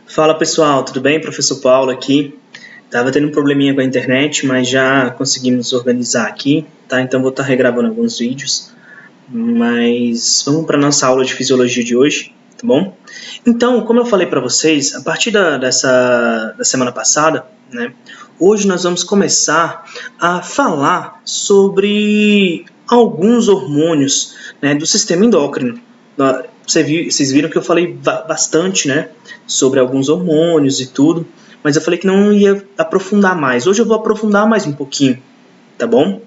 Fala pessoal, tudo bem? Professor Paulo aqui. Tava tendo um probleminha com a internet, mas já conseguimos organizar aqui, tá? Então vou estar regravando alguns vídeos, mas vamos para nossa aula de fisiologia de hoje, tá bom? Então, como eu falei para vocês, a partir da semana passada, né? Hoje nós vamos começar a falar sobre alguns hormônios, né, do sistema endócrino. Vocês viram que eu falei bastante, né, sobre alguns hormônios e tudo, mas eu falei que não ia aprofundar mais. Hoje eu vou aprofundar mais um pouquinho, tá bom?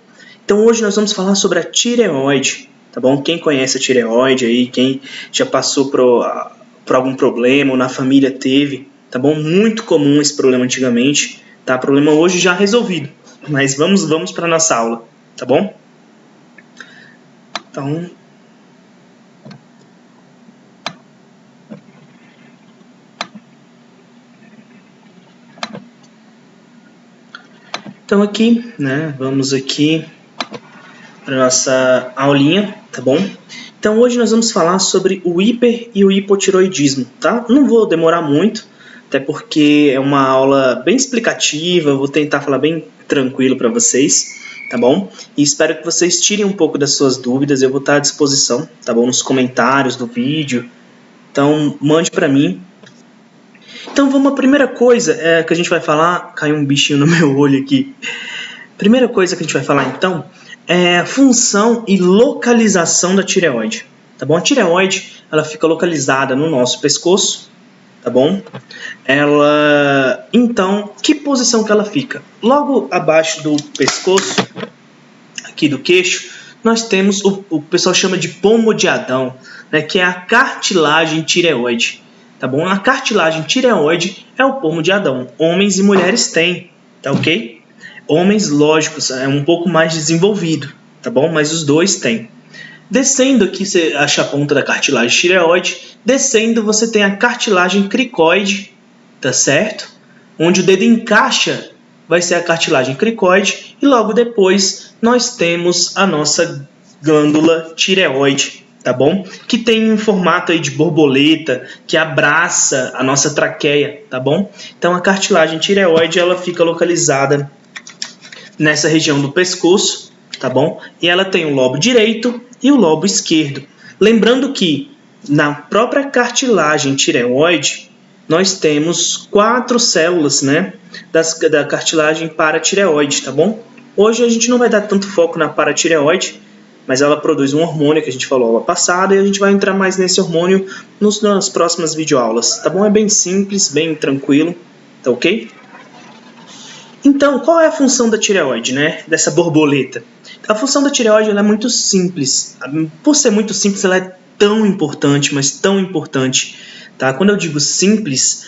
Então hoje nós vamos falar sobre a tireoide, tá bom? Quem conhece a tireoide aí, quem já passou por algum problema ou na família teve, tá bom? Muito comum esse problema antigamente, tá? Problema hoje já resolvido, mas vamos para nossa aula, tá bom? Então aqui, né, vamos aqui para nossa aulinha, tá bom? Então hoje nós vamos falar sobre o hiper e o hipotiroidismo, tá? Não vou demorar muito, até porque é uma aula bem explicativa, vou tentar falar bem tranquilo para vocês, tá bom? E espero que vocês tirem um pouco das suas dúvidas, eu vou estar à disposição, tá bom? Nos comentários do vídeo, então mande para mim. Então vamos, a primeira coisa que a gente vai falar, caiu um bichinho no meu olho aqui. Primeira coisa que a gente vai falar então é a função e localização da tireoide, tá bom? A tireoide, ela fica localizada no nosso pescoço, tá bom? Então, que posição que ela fica? Logo abaixo do pescoço, aqui do queixo, nós temos o pessoal chama de pomo de Adão, né, que é a cartilagem tireoide, tá bom? A cartilagem tireoide é o pomo de Adão. Homens e mulheres têm, tá ok? Homens, lógicos, é um pouco mais desenvolvido, tá bom? Mas os dois têm. Descendo aqui, você acha a ponta da cartilagem tireoide. Descendo, você tem a cartilagem cricoide, tá certo? Onde o dedo encaixa, vai ser a cartilagem cricoide. E logo depois, nós temos a nossa glândula tireoide, tá bom? Que tem um formato aí de borboleta, que abraça a nossa traqueia, tá bom? Então, a cartilagem tireoide, ela fica localizada nessa região do pescoço, tá bom? E ela tem o lobo direito e o lobo esquerdo. Lembrando que na própria cartilagem tireoide, nós temos 4 células, né, da cartilagem paratireoide, tá bom? Hoje a gente não vai dar tanto foco na paratireoide, mas ela produz um hormônio que a gente falou aula passada e a gente vai entrar mais nesse hormônio nas próximas videoaulas, tá bom? É bem simples, bem tranquilo, tá ok? Então, qual é a função da tireoide, né? Dessa borboleta? A função da tireoide ela é muito simples. Por ser muito simples, ela é tão importante, mas tão importante. Tá? Quando eu digo simples,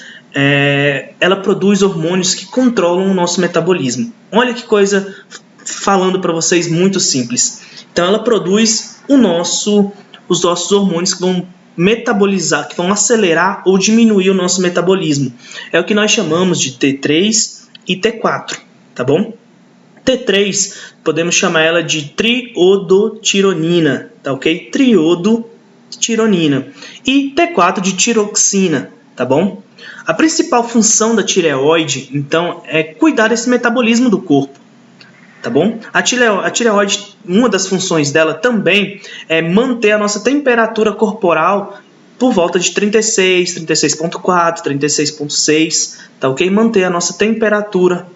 ela produz hormônios que controlam o nosso metabolismo. Olha que coisa, falando para vocês, muito simples. Então, ela produz os nossos hormônios que vão metabolizar, que vão acelerar ou diminuir o nosso metabolismo. É o que nós chamamos de T3 e T4, tá bom? T3, podemos chamar ela de triodotironina, tá ok? Triodotironina. E T4 de tiroxina, tá bom? A principal função da tireoide, então, é cuidar desse metabolismo do corpo, tá bom? A tireoide, uma das funções dela também é manter a nossa temperatura corporal por volta de 36, 36.4, 36.6, tá ok? Manter a nossa temperatura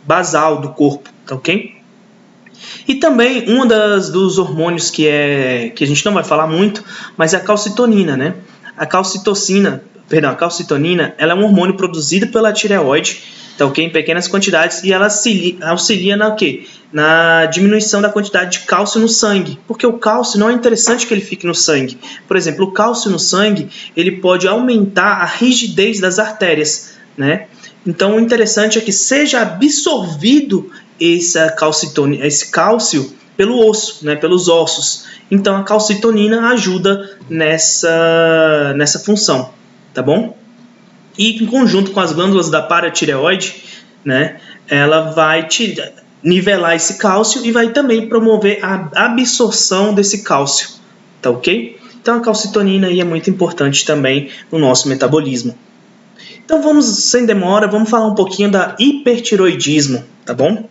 basal do corpo, tá ok? E também um dos hormônios que a gente não vai falar muito, mas é a calcitonina, né? A calcitonina, ela é um hormônio produzido pela tireoide, tá ok? Em pequenas quantidades, e ela auxilia na quê? Na diminuição da quantidade de cálcio no sangue, porque o cálcio não é interessante que ele fique no sangue. Por exemplo, o cálcio no sangue, ele pode aumentar a rigidez das artérias, né? Então, o interessante é que seja absorvido esse cálcio pelo osso, né? Pelos ossos. Então, a calcitonina ajuda nessa função, tá bom? E em conjunto com as glândulas da paratireoide, né, ela vai nivelar esse cálcio e vai também promover a absorção desse cálcio, tá ok? Então a calcitonina aí é muito importante também no nosso metabolismo. Então vamos, sem demora, vamos falar um pouquinho da hipertiroidismo, tá bom?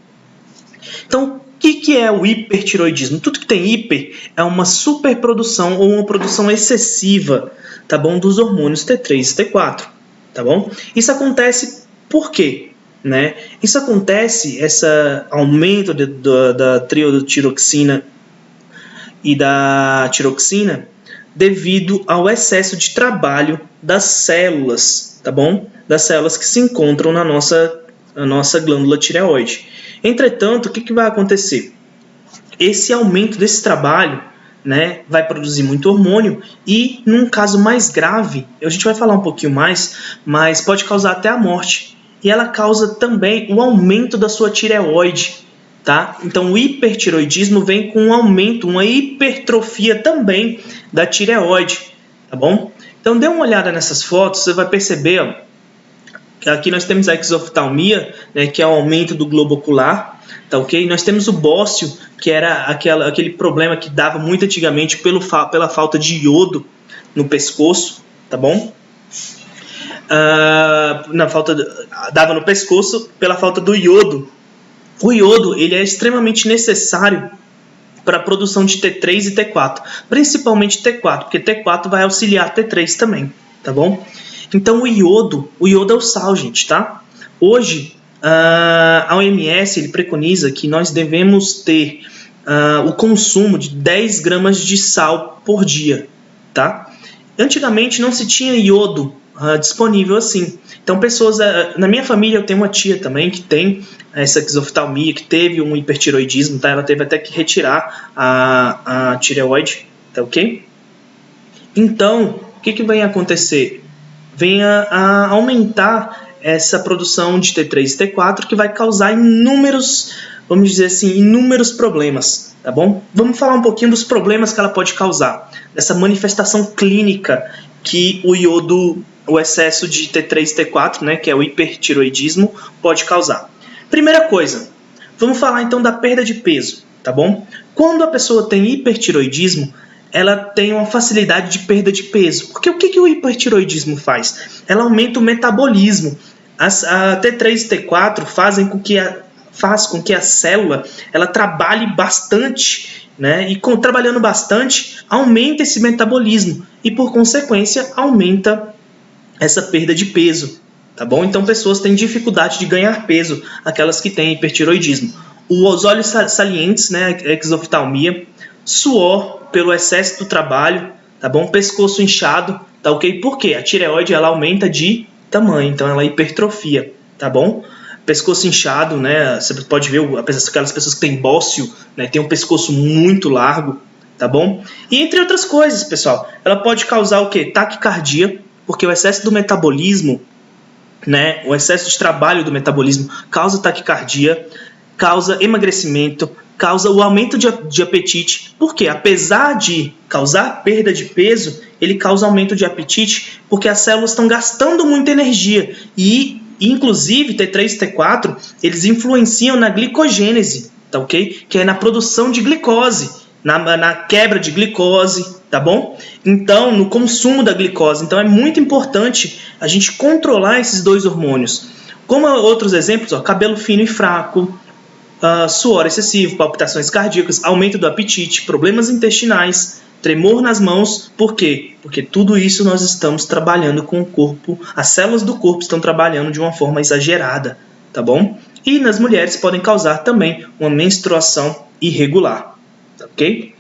Então, o que é o hipertiroidismo? Tudo que tem hiper é uma superprodução ou uma produção excessiva, tá bom, dos hormônios T3 e T4, tá bom? Isso acontece por quê? Né? Isso acontece, esse aumento da triodotiroxina e da tiroxina, devido ao excesso de trabalho das células, tá bom? Das células que se encontram na nossa glândula tireoide. Entretanto, o que vai acontecer? Esse aumento desse trabalho, né, vai produzir muito hormônio e, num caso mais grave, a gente vai falar um pouquinho mais, mas pode causar até a morte. E ela causa também o aumento da sua tireoide, tá? Então, o hipertiroidismo vem com um aumento, uma hipertrofia também da tireoide, tá bom? Então, dê uma olhada nessas fotos, você vai perceber, ó, que aqui nós temos a exoftalmia, né, que é o aumento do globo ocular, tá ok? Nós temos o bócio, que era aquele problema que dava muito antigamente pela falta de iodo no pescoço, tá bom? Dava no pescoço pela falta do iodo. O iodo, ele é extremamente necessário para a produção de T3 e T4, principalmente T4, porque T4 vai auxiliar T3 também, tá bom? Então o iodo é o sal, gente, tá? Hoje a OMS ele preconiza que nós devemos ter o consumo de 10 gramas de sal por dia, tá? Antigamente não se tinha iodo disponível assim. Então pessoas, na minha família eu tenho uma tia também que tem essa exoftalmia, que teve um hipertiroidismo, tá? Ela teve até que retirar a tireoide, tá ok? Então, o que vem acontecer? Vem a aumentar essa produção de T3 e T4, que vai causar inúmeros, vamos dizer assim, inúmeros problemas, tá bom? Vamos falar um pouquinho dos problemas que ela pode causar, dessa manifestação clínica que o iodo, o excesso de T3 e T4, né, que é o hipertiroidismo, pode causar. Primeira coisa, vamos falar então da perda de peso, tá bom? Quando a pessoa tem hipertiroidismo, ela tem uma facilidade de perda de peso. Porque o que o hipertiroidismo faz? Ela aumenta o metabolismo. A T3 e T4 faz com que a célula ela trabalhe bastante, né? E trabalhando bastante, aumenta esse metabolismo e, por consequência, aumenta essa perda de peso, tá bom? Então, pessoas têm dificuldade de ganhar peso, aquelas que têm hipertiroidismo. Os olhos salientes, né? Exoftalmia, suor pelo excesso do trabalho, tá bom? Pescoço inchado, tá ok? Por quê? A tireoide ela aumenta de tamanho, então ela hipertrofia, tá bom? Pescoço inchado, né? Você pode ver aquelas pessoas que têm bócio, né? Tem um pescoço muito largo, tá bom? E entre outras coisas, pessoal, ela pode causar o quê? Taquicardia, porque o excesso do metabolismo, né? O excesso de trabalho do metabolismo causa taquicardia, causa emagrecimento, causa o aumento de apetite, porque apesar de causar perda de peso, ele causa aumento de apetite, porque as células estão gastando muita energia e, inclusive, T3 e T4, eles influenciam na glicogênese, tá ok? Que é na produção de glicose, na quebra de glicose, tá bom? Então, no consumo da glicose. Então, é muito importante a gente controlar esses dois hormônios. Como outros exemplos, ó, cabelo fino e fraco, suor excessivo, palpitações cardíacas, aumento do apetite, problemas intestinais, tremor nas mãos. Por quê? Porque tudo isso nós estamos trabalhando com o corpo, as células do corpo estão trabalhando de uma forma exagerada, tá bom? E nas mulheres podem causar também uma menstruação irregular, tá ok?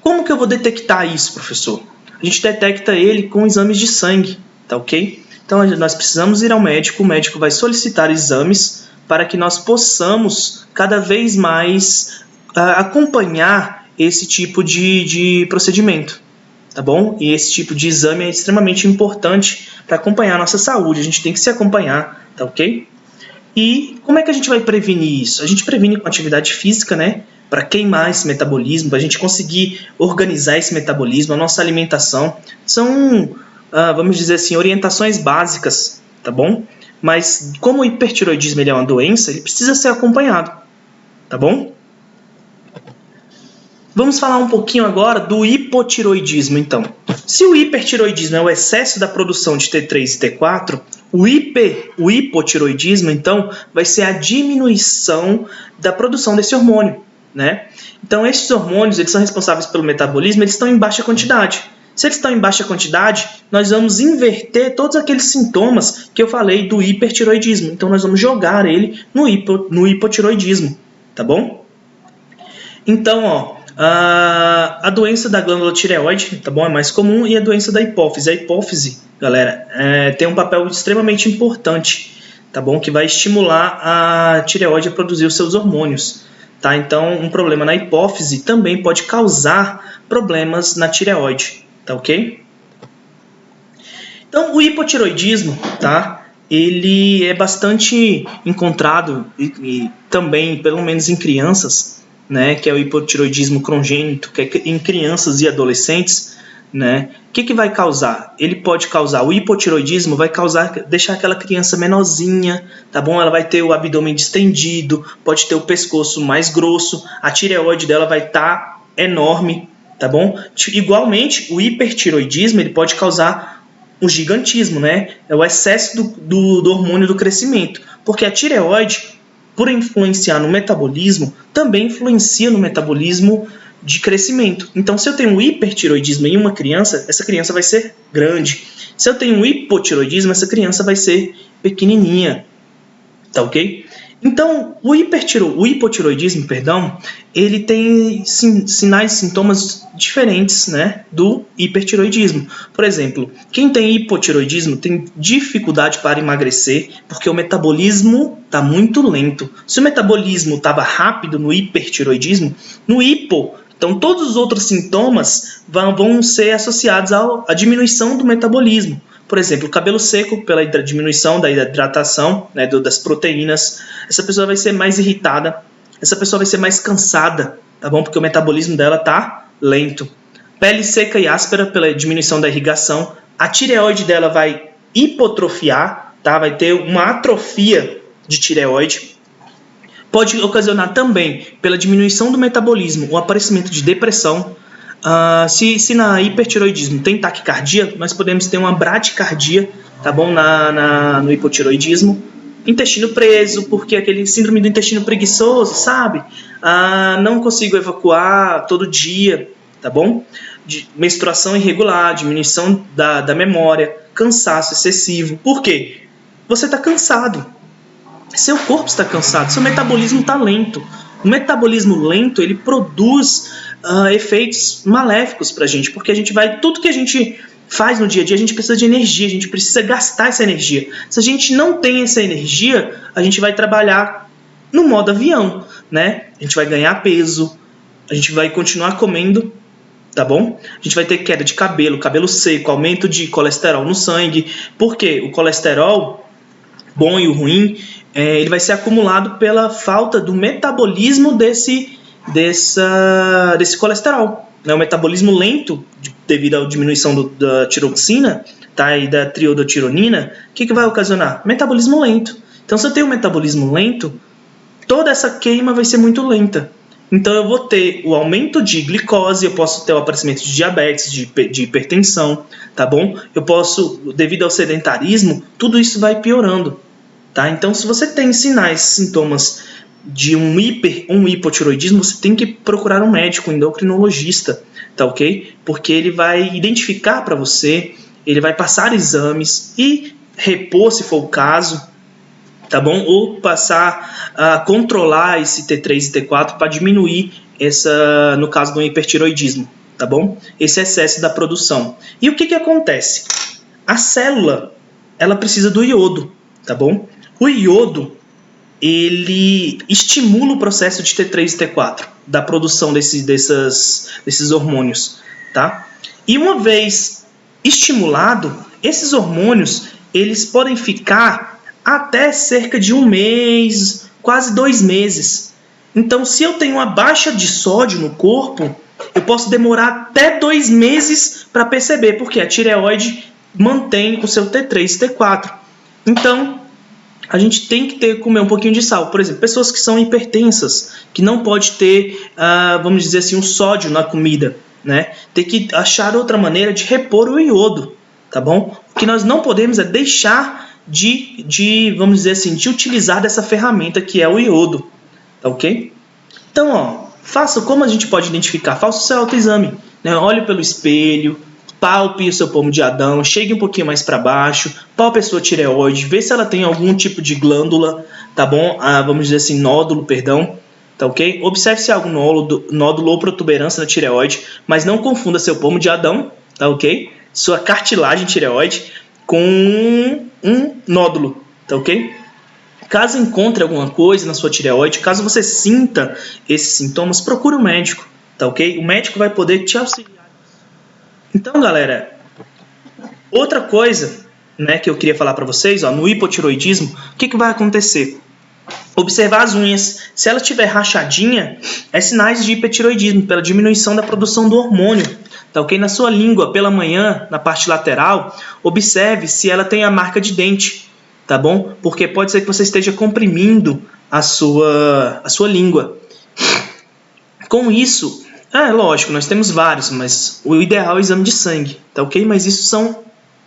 Como que eu vou detectar isso, professor? A gente detecta ele com exames de sangue, tá ok? Então nós precisamos ir ao médico, o médico vai solicitar exames para que nós possamos cada vez mais acompanhar esse tipo de procedimento, tá bom? E esse tipo de exame é extremamente importante para acompanhar a nossa saúde, a gente tem que se acompanhar, tá ok? E como é que a gente vai prevenir isso? A gente previne com atividade física, né? Para queimar esse metabolismo, para a gente conseguir organizar esse metabolismo, a nossa alimentação. São, vamos dizer assim, orientações básicas, tá bom? Mas como o hipertiroidismo ele é uma doença, ele precisa ser acompanhado, tá bom? Vamos falar um pouquinho agora do hipotiroidismo, então? Se o hipertiroidismo é o excesso da produção de T3 e T4, o hipotiroidismo, então, vai ser a diminuição da produção desse hormônio, né? Então, esses hormônios, eles são responsáveis pelo metabolismo, eles estão em baixa quantidade. Se eles estão em baixa quantidade, nós vamos inverter todos aqueles sintomas que eu falei do hipertiroidismo. Então, nós vamos jogar ele no hipotiroidismo, tá bom? Então, ó, a doença da glândula tireoide, tá bom? É mais comum, e a doença da hipófise. A hipófise, galera, tem um papel extremamente importante, tá bom? Que vai estimular a tireoide a produzir os seus hormônios, tá? Então, um problema na hipófise também pode causar problemas na tireoide, tá ok? Então, o hipotiroidismo, tá? Ele é bastante encontrado e também, pelo menos em crianças, né, que é o hipotiroidismo congênito, que é em crianças e adolescentes, né? O que vai causar? Ele pode causar, o hipotiroidismo vai causar, deixar aquela criança menorzinha, tá bom? Ela vai ter o abdômen distendido, pode ter o pescoço mais grosso, a tireoide dela vai estar enorme, tá bom? Igualmente, o hipertiroidismo, ele pode causar o gigantismo, né? É o excesso do hormônio do crescimento, porque a tireoide, por influenciar no metabolismo, também influencia no metabolismo de crescimento. Então, se eu tenho um hipertiroidismo em uma criança, essa criança vai ser grande. Se eu tenho um hipotiroidismo, essa criança vai ser pequenininha. Tá ok? Então, o hipotiroidismo, ele tem sinais e sintomas diferentes, né, do hipertiroidismo. Por exemplo, quem tem hipotiroidismo tem dificuldade para emagrecer porque o metabolismo está muito lento. Se o metabolismo estava rápido no hipertiroidismo, no hipo, então todos os outros sintomas vão ser associados à diminuição do metabolismo. Por exemplo, o cabelo seco pela diminuição da hidratação, né, das proteínas. Essa pessoa vai ser mais irritada, essa pessoa vai ser mais cansada, tá bom? Porque o metabolismo dela tá lento. Pele seca e áspera pela diminuição da irrigação. A tireoide dela vai hipotrofiar, tá? Vai ter uma atrofia de tireoide. Pode ocasionar também, pela diminuição do metabolismo, o aparecimento de depressão. Se na hipertiroidismo tem taquicardia, nós podemos ter uma bradicardia, tá bom? No hipotiroidismo. Intestino preso, porque aquele síndrome do intestino preguiçoso, sabe? Não consigo evacuar todo dia, tá bom? Menstruação irregular, diminuição da memória, cansaço excessivo. Por quê? Você está cansado. Seu corpo está cansado, seu metabolismo está lento. O metabolismo lento, ele produz efeitos maléficos para a gente, porque tudo que a gente faz no dia a dia, a gente precisa de energia, a gente precisa gastar essa energia. Se a gente não tem essa energia, a gente vai trabalhar no modo avião, né? A gente vai ganhar peso, a gente vai continuar comendo, tá bom? A gente vai ter queda de cabelo seco, aumento de colesterol no sangue, porque o colesterol bom e o ruim, ele vai ser acumulado pela falta do metabolismo desse colesterol, né? O metabolismo lento, devido à diminuição da tiroxina, tá? E da triodotironina, o que vai ocasionar? Metabolismo lento. Então, se eu tenho um metabolismo lento, toda essa queima vai ser muito lenta. Então, eu vou ter o aumento de glicose, eu posso ter o aparecimento de diabetes, de hipertensão, tá bom? Eu posso, devido ao sedentarismo, tudo isso vai piorando, tá? Então, se você tem sinais, sintomas de um hipotiroidismo, você tem que procurar um médico, um endocrinologista, tá ok? Porque ele vai identificar para você, ele vai passar exames e repor, se for o caso, tá bom? Ou passar a controlar esse T3 e T4 para diminuir no caso do hipertiroidismo, tá bom? Esse excesso da produção. E o que acontece? A célula, ela precisa do iodo, tá bom? O iodo, ele estimula o processo de T3 e T4, da produção desses hormônios, tá? E uma vez estimulado, esses hormônios, eles podem ficar até cerca de 1 mês, quase 2 meses. Então, se eu tenho uma baixa de sódio no corpo, eu posso demorar até 2 meses para perceber, porque a tireoide mantém o seu T3 e T4. Então, a gente tem que comer um pouquinho de sal. Por exemplo, pessoas que são hipertensas, que não pode ter, vamos dizer assim, um sódio na comida, né, ter que achar outra maneira de repor o iodo, tá bom? O que nós não podemos é deixar vamos dizer assim, de utilizar dessa ferramenta que é o iodo, tá ok? Então, ó, faça como a gente pode identificar, faça o seu autoexame, né? Olhe pelo espelho, palpe o seu pomo de Adão, chegue um pouquinho mais para baixo, palpe a sua tireoide, vê se ela tem algum tipo de glândula, tá bom? Vamos dizer assim, nódulo, perdão, tá ok? Observe se há algum nódulo ou protuberância na tireoide, mas não confunda seu pomo de Adão, tá ok? Sua cartilagem tireoide com um nódulo, tá ok? Caso encontre alguma coisa na sua tireoide, caso você sinta esses sintomas, procure um médico, tá ok? O médico vai poder te auxiliar. Então, galera, outra coisa, né, que eu queria falar para vocês, ó, no hipotiroidismo, o que vai acontecer? Observar as unhas. Se ela estiver rachadinha, é sinais de hipertiroidismo, pela diminuição da produção do hormônio. Tá ok? Na sua língua, pela manhã, na parte lateral, observe se ela tem a marca de dente, tá bom? Porque pode ser que você esteja comprimindo a sua língua. Com isso, lógico, nós temos vários, mas o ideal é o exame de sangue, tá ok? Mas isso são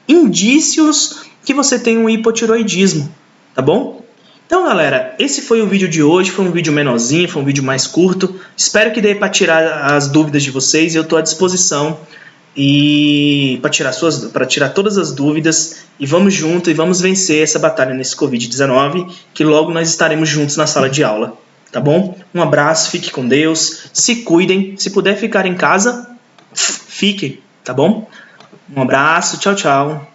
indícios que você tem um hipotiroidismo, tá bom? Então, galera, esse foi o vídeo de hoje, foi um vídeo menorzinho, foi um vídeo mais curto. Espero que dê para tirar as dúvidas de vocês e eu estou à disposição para tirar todas as dúvidas e vamos junto e vamos vencer essa batalha nesse Covid-19, que logo nós estaremos juntos na sala de aula, tá bom? Um abraço, fique com Deus, se cuidem, se puder ficar em casa, fiquem, tá bom? Um abraço, tchau, tchau.